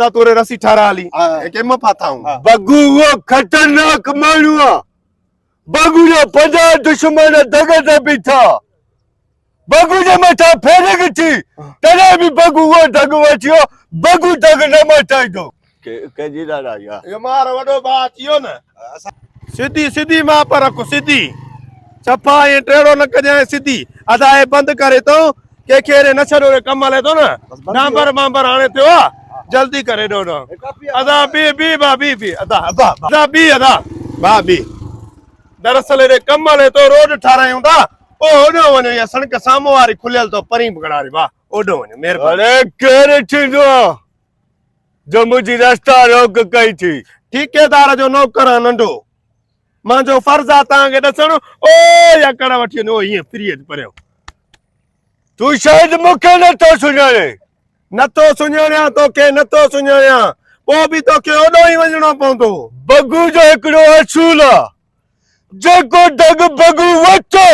तोरे रस्सी ठहरा ली के मैं पाता हूँ बग्गू वो खतरनाक मानुआ बग्गू ने 50 दुश्मन दगा दे बिठा बग्गू ने मथा फेरे गई तने भी बग्गू वो दगवा छियो बग्गू दग न मटाई दो के जी दादा या ये मार वडो बात यो न सीधी सीधी मां पर रखो सीधी सफा ये टेड़ो न कजाए सीधी अदा ये बंद करे तो के खेरे न छड़ो रे कम ले तो ना नंबर मांबर आने तो जल्दी करे दो दो अदा बी अदा अदा बा बी दरअसल रे कम ले तो रोड ठारायूं ता ओ ओडो वने या सड़क सामो वारी खुलियल तो परी पकड़ा रे वाह ओडो वने मेहरबानी अरे केरे छिंदो जो मुझी रास्ता रोक कई थी ठेकेदार जो नौकर नंढो मां जो फर्ज आ तांगे दसण ओ या कड़ा वठी नो ये फ्री परयो तू शायद मुखे न तो सुनाने न तो सुञाणिया तो के न तो सुञाणिया पो भी तो के ओडो ही वणो पवंदो बग्गू जो एकड़ो असूल आ जेको दग बग्गू वठो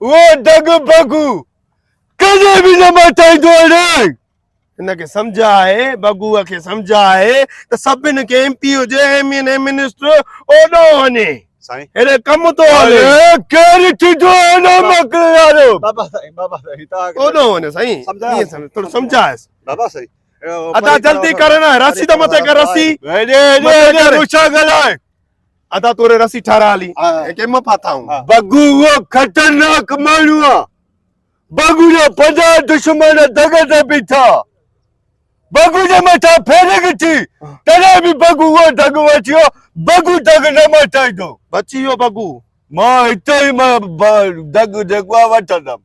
वो दग बग्गू कदे भी न मटाईंदो रे इनके समझाए बगुआ के समझाए तो सभिन के एमपी हुजे एमएन मिनिस्टर ओडो वने साईं एरे कम तो हले अरे केरी थीदो न मकरारो बाबा साईं ता ओडो वने सही समझाए थोड़ो समझाए बाबा साईं अदा जल्दी करे ना रस्सी तो मते कर रस्सी रे रुसा गलाए अदा तोरे रस्सी ठहरा ली के मैं पाता हूँ बग्गू वो खतरनाक मानुआ बग्गू ने 50 दुश्मन दगा दे बिठा बग्गू ने मथा फेरे गई तने भी बग्गू वो दगवा छियो बग्गू दग न मटाई दो बची हो बगू मां इते ही मां दग दगवा वठंदम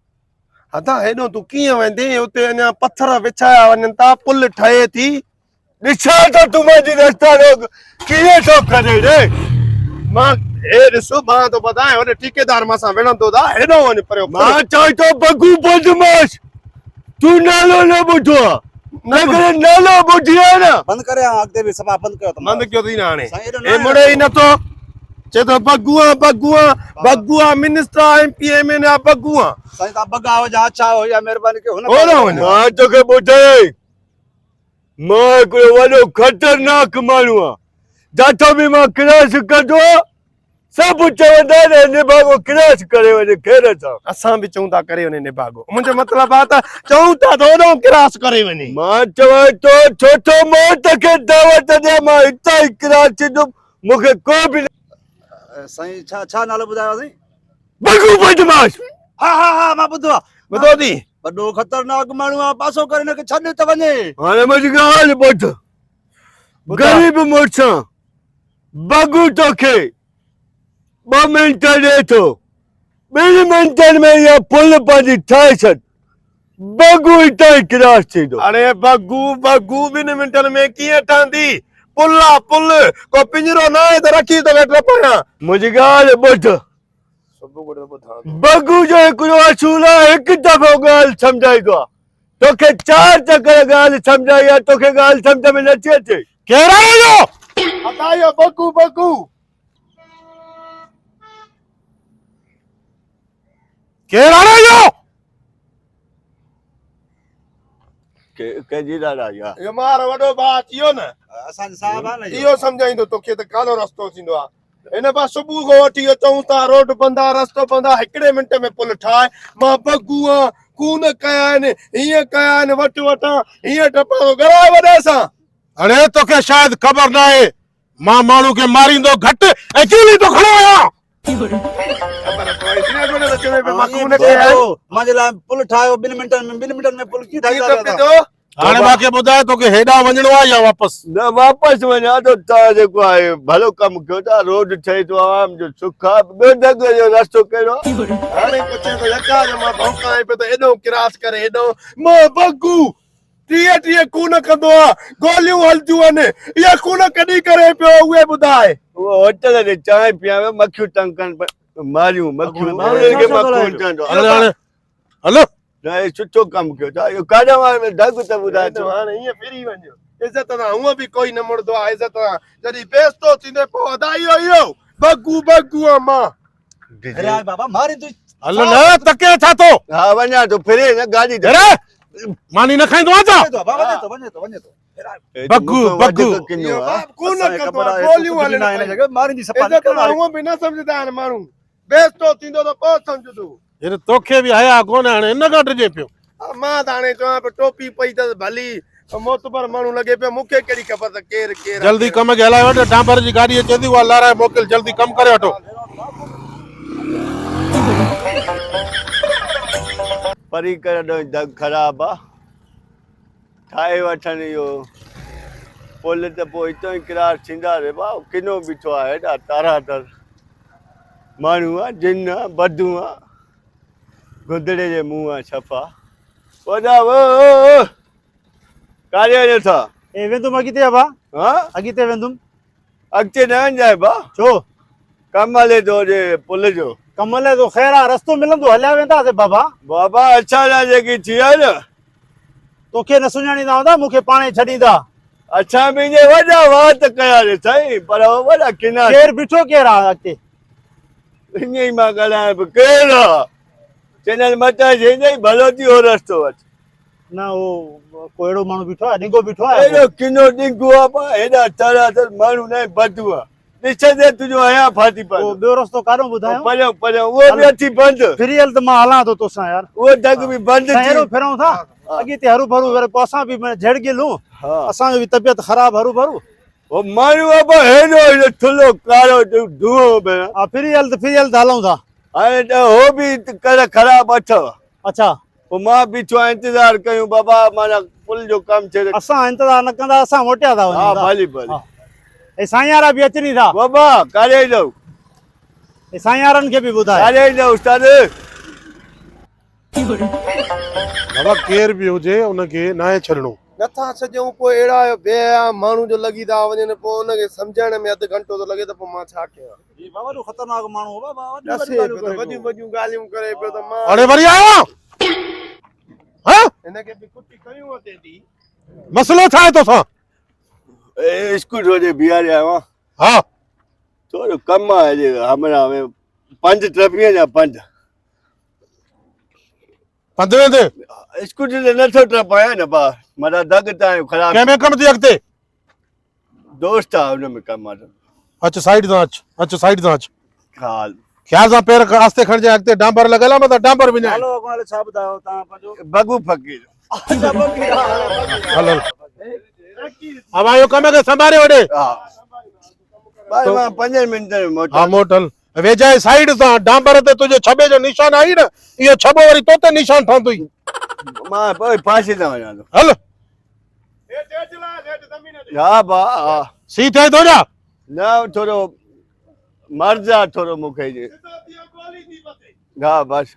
अदा हेडो तू किए वेंदे उते अने पत्थर विछाया वनन ता पुल ठहे थी ॾिसां तो तुम्हारी रास्ता रोक कीअं थो करे रे मां ए ॾिसो मां तो ॿुधाए ओने ठेकेदार मां सां विणंदो दा हेडो वञ परयो मां चवां थो बग्गू बदमाश तू नालो न ॿुधो आहे नगर नालो ॿुधियो आहे न बंद करे अॻिते बि सभा बंद कयो बंद कयो थी ना हाणे साईं ए मुड़े ई नथो चे तो बग्गुआ मिनिस्टर एमपी एमएन आ बग्गुआ साईं ता बगा हो जा अच्छा हो या मेहरबानी के हुन ओडो वने मां तोखे ॿुधाए मां हिकिड़ो वॾो खतरनाक माण्हू आहियां जाथो बि मां क्रॉस कंदो सभु चवंदा आहिनि निभागो क्रॉस करे वञे खेर सां असां बि चऊं था करे वने निभागो मुंहिंजो मतिलबु आहे त चऊं था त ओडो क्रॉस करे वने मां चवां थो छो मां तोखे दावत ॾियां मां हितां ई क्रॉस थींदुमि मूंखे को बि साईं छा नालो ॿुधायो साईं बग्गू बदमाश हा मां ॿुधो आहे ॿुधो थी वॾो खतरनाक माण्हू आहे पासो करे हिनखे छॾ त वञे हाणे मुंहिंजी ॻाल्हि ॿुध ग़रीब मुड़ुस बग्गू तोखे 2 मिंट ॾे थो 2 मिंटनि में इहा पुल पंहिंजी ठाहे छॾ बग्गू हितां ई क्रॉस थींदो अरे बग्गू 2 मिंटनि में कीअं ठहंदी पुल को पिंजरो न आहे त रखी तो टपया मुंहिंजी ॻाल्हि ॿुध बग्गू जो हिकिड़ो असूल आहे हिकु दफ़ो ॻाल्हि सम्झाईंदो आहे तोखे 4 चकर ॻाल्हि सम्झाई आहे तोखे ॻाल्हि सम्झ में नथी अचे केरु आहे इहो हटायो बग्गू केरु आहे इहो कंहिंजी दादा या इहो मार वॾो बात इहो न असां साहब आहे न इहो सम्झाईंदो तोखे त कालो रस्तो थींदो आहे हिन बा सुबुह खां वठी चऊं था रोड बंद आहे रस्तो बंद आहे हिकिड़े मिंट में पुल ठाहे मां बग्गू आहियां कून कया आहिनि हीअं कया आहिनि वठां हीअं टपां घराए वॾे सां अरे तोखे शायद ख़बर न आहे मां माण्हू खे मारींदो घटि ऐं चूली तो खणो आहियां मांजे लाइ पुल ठाहियो 2 मिंटनि में पुल कीअं ठाहींदा हाणे मूंखे ॿुधाए तोखे हेॾां वञिणो आहे या वापसि न वापसि वञा थो तव्हां जेको आहे भलो कमु कयो था रोड ठहे थो आवाम जो सुख आहे ॿियो दग जो रस्तो कहिड़ो हाणे पुछे थो यका जो मां भौंकाए पियो त एॾो क्रॉस करे एॾो मां बग्गू 30 कून कंदो आहे गोलियूं हलदियूं आहिनि इहा कून कॾहिं करे पियो उहे ॿुधाए उहो होटल ते चांहि पीआवे मखियूं तंग कनि मारियूं मखियूं उन्हनि खे मां कोन चवंदो हलो न सुठो कमु कयो था इहो काॾा में दग त ॿुधाए थो हाणे हीअं फिरी वञो इज़त सां हूअं बि कोई न मुड़दो आहे इज़त सां जॾहिं बेइज़तो थींदे पोइ अदा इहो बग्गू आहे मां अरे बाबा मारी तू हलो न तके छा थो हा वञा थो फिरे न गाॾी अरे मानी न खाईंदो आहे छा बाबा वञे तो बग्गू बग्गू इहो बाप कोन असांखे कंदो ख़बर आहे आहे, गोलियूं कुझु हले न हिन जॻह मारींदी सफ़ा इज़त निकिरंदा। हूअं बि न सम्झंदा आहिनि माण्हू बेइज़तो थींदो त पोइ सम्झ तूं हिन तोखे बि हया कोन हाणे इन खां डिॼे पियो मां त हाणे चवां पियो टोपी पई अथसि भली मोतबर माण्हू लॻे पियो मूंखे कहिड़ी ख़बर त केरु केरु जल्दी कम खे हलाए वठ डांबर जी गाॾी अचे थी उहा लाराए मोकिल जल्दी कम करे वठो परी करण दग ख़राब आहे ठाहे वठनि इहो पुल त पोइ हितां ई किरार थींदा रे भाउ किनो बीठो आहे हेॾा तारा तर माण्हू आहे जिन आहे बदू आहे गुदड़े जे मुंहुं आहे छफा वॾा काॾे वञो था ए वेंदुमि अॻिते अबा हा अॻिते वेंदुमि अॻिते न वञाए भाउ छो कमु हले थो जे पुल जो कम हले थो ख़ैर आहे रस्तो मिलंदो हलिया वेंदासीं बाबा बाबा असां जेकी थी आहे न तोखे न सुञाणींदा हूंदा मूंखे पाणे छॾींदा असां पंहिंजे वॾा वात कया रे साईं पर वॾा किना केरु बीठो केरु आहे अॻिते ईअं ई मां ॻाल्हायां पियो केरु आहे चैनल मथां छॾई भलो थी हो रस्तो वटि न उहो को अहिड़ो माण्हू बीठो आहे ॾिंगो बीठो आहे एॾो किनो ॾिंगो आहे पा हेॾा तरा माण्हू न बदू आहे ॾिसंदे तुंहिंजो हया फाती पए पोइ ॿियो रस्तो काॾो ॿुधायो परियो परियो उहो बि अची बंदि फिरी हल त मां हलां थो तोसां यार उहो दग बि बंदि थी अहिड़ो फिरूं था अॻिते हरू भरू वरी पोइ असां बि झड़गिलूं हा असांजो बि तबियत ख़राबु हरू भरू उहो माण्हू आहे पा हेॾो थुल्हो कारो धुओ भेण हा फिरी हल त हलूं था हाणे त हो बि कर ख़राबु अथव अच्छा पोइ मां बीठो आहियां इंतज़ारु कयूं बाबा माना पुल जो कमु थिए असां इंतज़ारु न कंदा असां मोटिया था हा वञूं भली भली ऐं साईं यारा बि अचनि था बाबा काॾे ईंदव ऐं साईं यारनि खे बि ॿुधाए काॾे ईंदव उस्ताद बाबा केर बि हुजे उनखे न आहे छॾणो नथा छॾूं पोइ अहिड़ा बेया माण्हू जो लॻी था वञनि पोइ हुनखे सम्झण में अधु घंटो थो लॻे त पोइ मां छा कयां बाबा जो ख़तरनाक माण्हू हो बाबा वॾियूं वॾियूं ॻाल्हियूं करे पियो त मां हाणे वरी आयो हाँ हिनखे बि कुटी कयूं अचे थी मसलो छा आहे तोसां स्कूटर जे बीहारे आयो आहियां हा थोरो कमु आहे जे हमरा में 5 ट्रपियूं या 5 पंधि वेंदे स्कूटर ते नथो ट्रपायां न बा मां दग तां ख़राब कंहिंमें कम थी अॻिते दोस्त आहे हुन में कमु आहे अच साइड तां अच साइड तां अच हाल ख्याल सां पेर आस्ते खणिजे अॻिते डांबर लॻल आहे मथां डांबर विञाए हलो अॻवान छा ॿुधायो तव्हां पंहिंजो बगू फ़कीर हल हल अब आयो कम खे संभाले वॾे हा भाई मां 5 मिंट में मोटा हा मोट हल वेझाए साइड सां डांबर ते तुंहिंजे छबे जो निशान आई न इहो छबो वरी तो ते निशान ठहंदो ई मां पोइ फांसी न वञा थो हल हा भा हा सी थे थो जा न थोरो मर्ज़ आहे थोरो मूंखे हा बसि